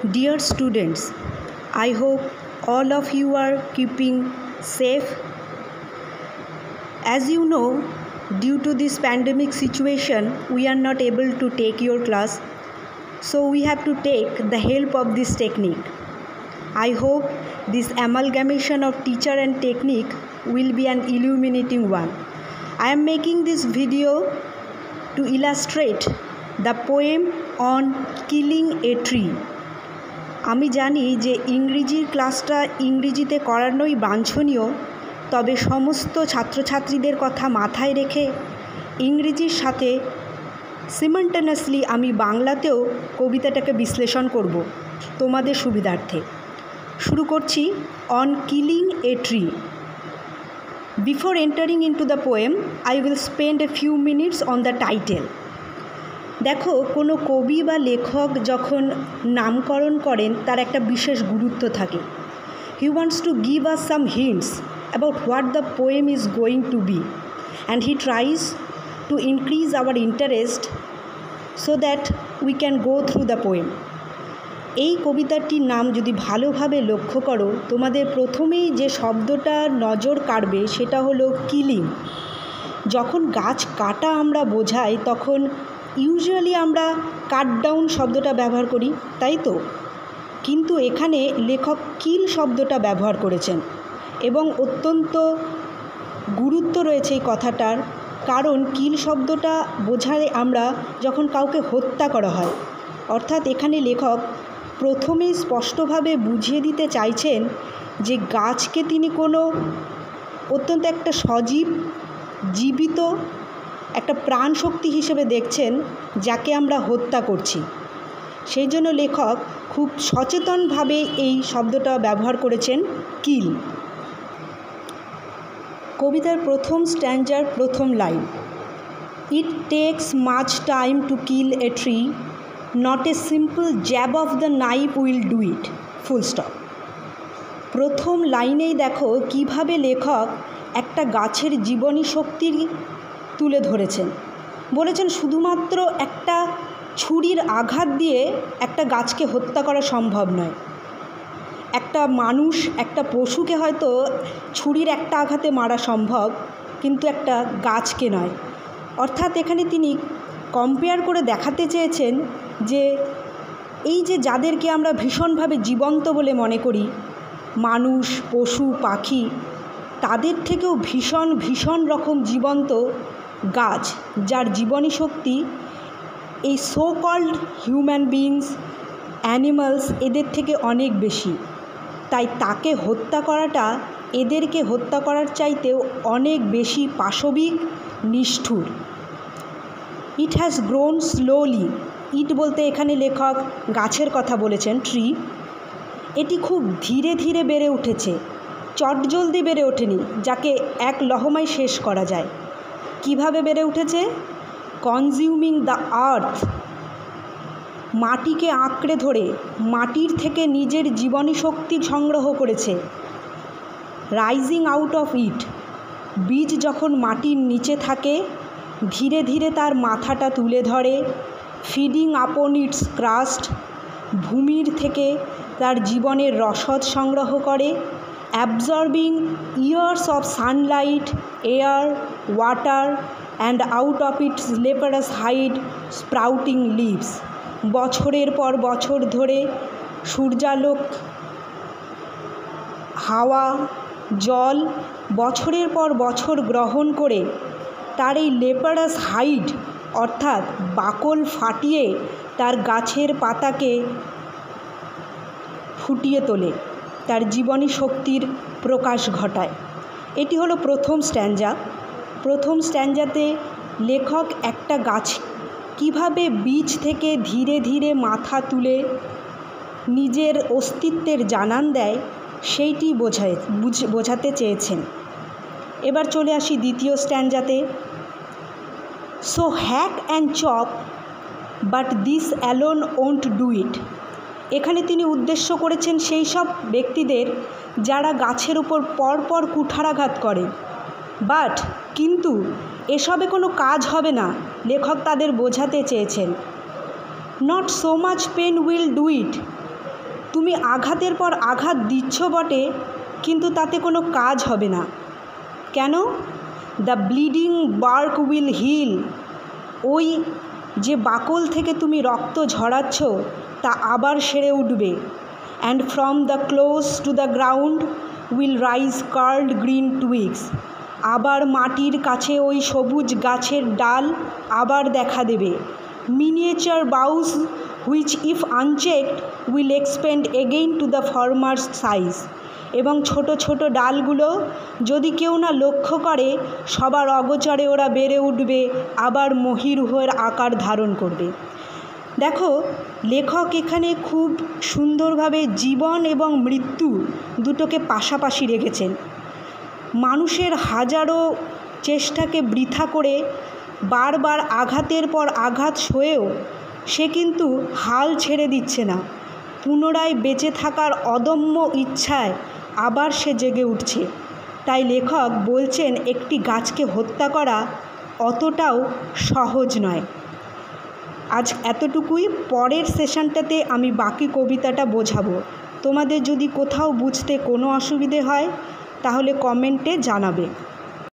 Dear students, I hope all of you are keeping safe. As you know, due to this pandemic situation, we are not able to take your class. So we have to take the help of this technique. I hope this amalgamation of teacher and technique will be an illuminating one. I am making this video to illustrate the poem on killing a tree. আমি জানি যে ইংরেজির ক্লাসটা ইংরেজিতে করানোই বাঞ্ছনীয়, তবে সমস্ত ছাত্রছাত্রীদের কথা মাথায় রেখে ইংরেজির সাথে সিমাল্টেনিয়াসলি আমি বাংলাতেও কবিতাটাকে বিশ্লেষণ করব তোমাদের সুবিধার্থে। শুরু করছি on killing a tree. Before entering into the poem, I will spend a few minutes on the title. দেখো, কোনো কবি বা লেখক যখন নামকরণ করেন তার একটা বিশেষ গুরুত্ব থাকে। He wants to give us some hints about what the poem is going to be, and he tries to increase our interest so that we can go through the poem. এই কবিতাটির নাম যদি ভালোভাবে লক্ষ্য করো, তোমাদের প্রথমেই যে শব্দটা নজর কাড়বে সেটা হলো কিলিং। যখন গাছ কাটা আমরা বোঝাই তখন ইউজুয়ালি আমরা কাট ডাউন শব্দটা ব্যবহার করি, তাই তো? কিন্তু এখানে লেখক কিল শব্দটা ব্যবহার করেছেন এবং অত্যন্ত গুরুত্ব রয়েছে এই কথাটার, কারণ কিল শব্দটা বোঝায় আমরা যখন কাউকে হত্যা করা হয়। অর্থাৎ এখানে লেখক প্রথমেই স্পষ্টভাবে বুঝিয়ে দিতে চাইছেন যে গাছকে তিনি কোনো অত্যন্ত একটা সজীব, জীবিত একটা প্রাণশক্তি হিসেবে দেখছেন, যাকে আমরা হত্যা করছি। সেই জন্য লেখক খুব সচেতনভাবে এই শব্দটা ব্যবহার করেছেন, কিল। কবিতার প্রথম স্ট্যান্জার প্রথম line, it tax much time to kill a tree, not a simple jab of the knife will do it, full stop. প্রথম লাইনেই দেখো কিভাবে লেখক একটা গাছের জীবনী শক্তি তুলে ধরেছেন। বলেছেন শুধুমাত্র একটা ছুরির আঘাত দিয়ে একটা গাছকে হত্যা করা সম্ভব নয়। একটা মানুষ, একটা পশুকে হয়তো ছুরির একটা আঘাতে মারা সম্ভব, কিন্তু একটা গাছকে নয়। অর্থাৎ এখানে তিনি কম্পেয়ার করে দেখাতে চেয়েছেন যে এই যে যাদেরকে আমরা ভীষণভাবে জীবন্ত বলে মনে করি, মানুষ, পশু, পাখি, তাদের থেকেও ভীষণ ভীষণ রকম জীবন্ত গাছ, যার জীবনী শক্তি এই so called human beings, animals, এদের থেকে অনেক বেশি। তাই তাকে হত্যা করাটা এদেরকে হত্যা করার চাইতেও অনেক বেশি পাশবিক, নিষ্ঠুর। ইট হ্যাজ গ্রোন স্লোলি, ইট বলতে এখানে লেখক গাছের কথা বলেছেন, ট্রি। এটি খুব ধীরে ধীরে বেড়ে উঠেছে, চটজলদি বেড়ে ওঠেনি যাকে এক লহমায় শেষ করা যায়। কিভাবে বেড়ে উঠেছে? কনজিউমিং দ্য আর্থ, মাটিকে আঁকড়ে ধরে মাটির থেকে নিজের জীবনী শক্তি সংগ্রহ করেছে। রাইজিং আউট অফ ইট, বীজ যখন মাটির নিচে থাকে ধীরে ধীরে তার মাথাটা তুলে ধরে। ফিডিং আপন ইটস ক্রাস্ট, ভূমির থেকে তার জীবনের রসদ সংগ্রহ করে। Absorbing years of sunlight, air, water and out of its leprous hide sprouting leaves, বছরের পর বছর ধরে সূর্যালোক, হাওয়া, জল বছরের পর বছর গ্রহণ করে তার এই লেপারাস হাইড অর্থাৎ বাকল ফাটিয়ে তার গাছের পাতাকে ফুটিয়ে তোলে, তার জীবনী শক্তির প্রকাশ ঘটায়। এটি হলো প্রথম স্ট্যাঞ্জা। প্রথম স্ট্যাঞ্জাতে লেখক একটা গাছ কিভাবে বীজ থেকে ধীরে ধীরে মাথা তুলে নিজের অস্তিত্বের জানান দেয় সেইটি বোঝাতে চেয়েছেন। এবার চলে আসি দ্বিতীয় স্ট্যাঞ্জাতে। So hack and chop, but this alone won't do it. এখানে তিনি উদ্দেশ্য করেছেন সেই সব ব্যক্তিদের যারা গাছের উপর পরপর কুঠারাঘাত করে, কিন্তু এসবে কোনো কাজ হবে না, লেখক তাদের বোঝাতে চেয়েছেন। Not so much pain will do it, তুমি আঘাতের পর আঘাত দিচ্ছ বটে, কিন্তু তাতে কোনো কাজ হবে না। কেন? The bleeding bark will heal. ওই যে বাকল থেকে তুমি রক্ত ঝরাচ্ছ তা আবার সেরে উঠবে। And from the close to the ground will rise curled green twigs. আবার মাটির কাছে ওই সবুজ গাছের ডাল আবার দেখা দেবে। Miniature বাউস which if unchecked will expend again to the former size. এবং ছোট ছোট ডালগুলো যদি কেউ না লক্ষ্য করে, সবার অগোচরে ওরা বেড়ে উঠবে, আবার মহীরুহের আকার ধারণ করবে। দেখো, লেখক এখানে খুব সুন্দরভাবে জীবন এবং মৃত্যু দুটোকে পাশাপাশি রেখেছেন। মানুষের হাজারো চেষ্টাকে বৃথা করে বারবার আঘাতের পর আঘাত সয়েও সে কিন্তু হাল ছেড়ে দিচ্ছে না। পুনরায় বেঁচে থাকার অদম্য ইচ্ছায় আবার সে জেগে উঠছে। তাই লেখক বলছেন একটি গাছকে হত্যা করা অতটাও সহজ নয়। আজ এতটুকুই। পরের সেশনটাতে আমি বাকি কবিতাটা বোঝাবো। তোমাদের যদি কোথাও বুঝতে কোনো অসুবিধে হয় তাহলে কমেন্টে জানাবে।